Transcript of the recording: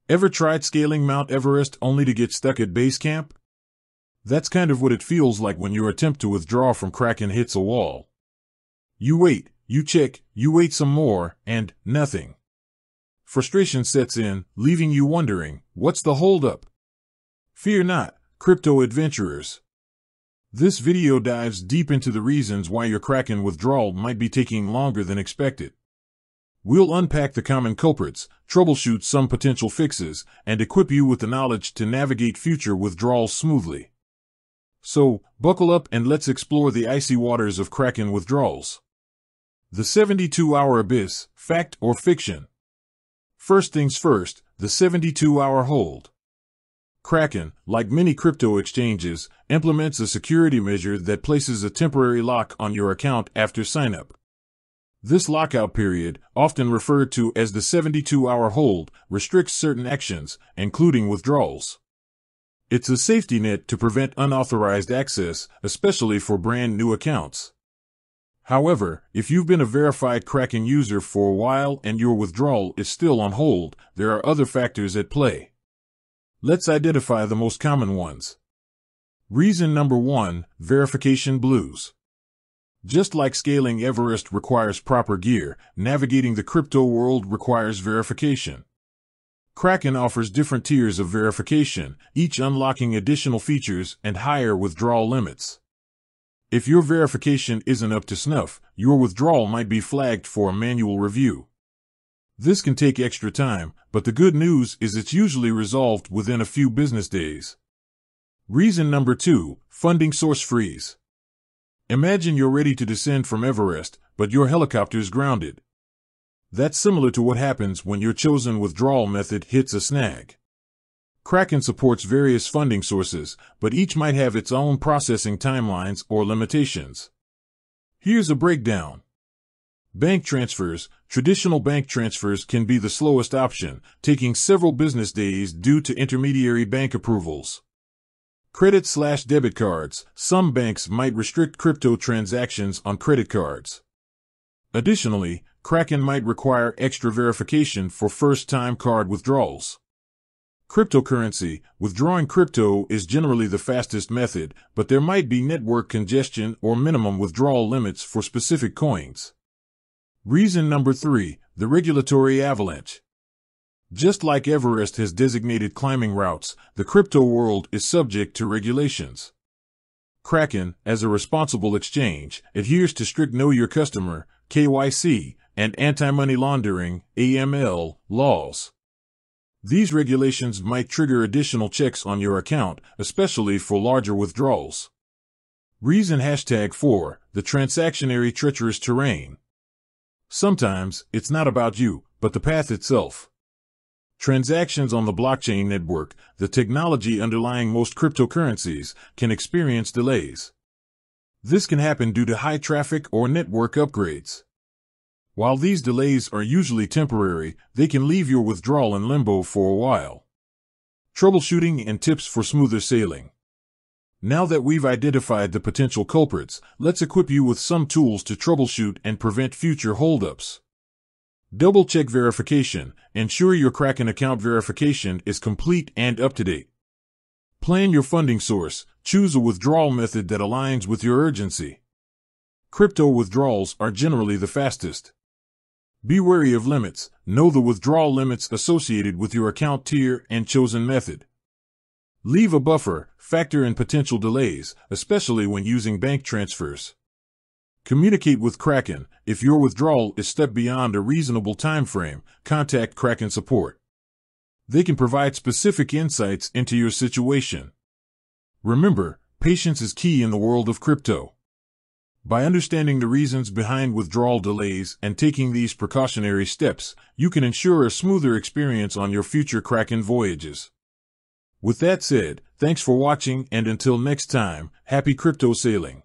Ever tried scaling Mount Everest only to get stuck at base camp? That's kind of what it feels like when your attempt to withdraw from Kraken hits a wall. You wait, you check, you wait some more, and nothing. Frustration sets in, leaving you wondering, what's the holdup? Fear not, crypto adventurers. This video dives deep into the reasons why your Kraken withdrawal might be taking longer than expected. We'll unpack the common culprits, troubleshoot some potential fixes, and equip you with the knowledge to navigate future withdrawals smoothly. So, buckle up and let's explore the icy waters of Kraken withdrawals. The 72-hour abyss, fact or fiction? First things first, the 72-hour hold. Kraken, like many crypto exchanges, implements a security measure that places a temporary lock on your account after sign-up. This lockout period, often referred to as the 72-hour hold, restricts certain actions, including withdrawals. It's a safety net to prevent unauthorized access, especially for brand new accounts. However, if you've been a verified Kraken user for a while and your withdrawal is still on hold, there are other factors at play. Let's identify the most common ones. Reason number 1, verification blues. Just like scaling Everest requires proper gear, navigating the crypto world requires verification. Kraken offers different tiers of verification, each unlocking additional features and higher withdrawal limits. If your verification isn't up to snuff, your withdrawal might be flagged for a manual review. This can take extra time, but the good news is it's usually resolved within a few business days. Reason number 2, funding source freeze. Imagine you're ready to descend from Everest, but your helicopter's grounded. That's similar to what happens when your chosen withdrawal method hits a snag. Kraken supports various funding sources, but each might have its own processing timelines or limitations. Here's a breakdown. Bank transfers. Traditional bank transfers can be the slowest option, taking several business days due to intermediary bank approvals. Credit/debit cards. Some banks might restrict crypto transactions on credit cards. Additionally, Kraken might require extra verification for first-time card withdrawals. Cryptocurrency. Withdrawing crypto is generally the fastest method, but there might be network congestion or minimum withdrawal limits for specific coins. Reason number 3, the regulatory avalanche. Just like Everest has designated climbing routes, the crypto world is subject to regulations. Kraken, as a responsible exchange, adheres to strict Know Your Customer (KYC) and anti-money laundering (AML) laws. These regulations might trigger additional checks on your account, especially for larger withdrawals. Reason #4, the transactionary treacherous terrain. Sometimes, it's not about you, but the path itself. Transactions on the blockchain network, the technology underlying most cryptocurrencies, can experience delays. This can happen due to high traffic or network upgrades. While these delays are usually temporary, they can leave your withdrawal in limbo for a while. Troubleshooting and tips for smoother sailing. Now that we've identified the potential culprits, let's equip you with some tools to troubleshoot and prevent future holdups. Double-check verification. Ensure your Kraken account verification is complete and up-to-date. Plan your funding source. Choose a withdrawal method that aligns with your urgency. Crypto withdrawals are generally the fastest. Be wary of limits. Know the withdrawal limits associated with your account tier and chosen method. Leave a buffer. Factor in potential delays, especially when using bank transfers. Communicate with Kraken. If your withdrawal is stuck beyond a reasonable time frame, contact Kraken support. They can provide specific insights into your situation. Remember, patience is key in the world of crypto. By understanding the reasons behind withdrawal delays and taking these precautionary steps, you can ensure a smoother experience on your future Kraken voyages. With that said, thanks for watching, and until next time, happy crypto sailing.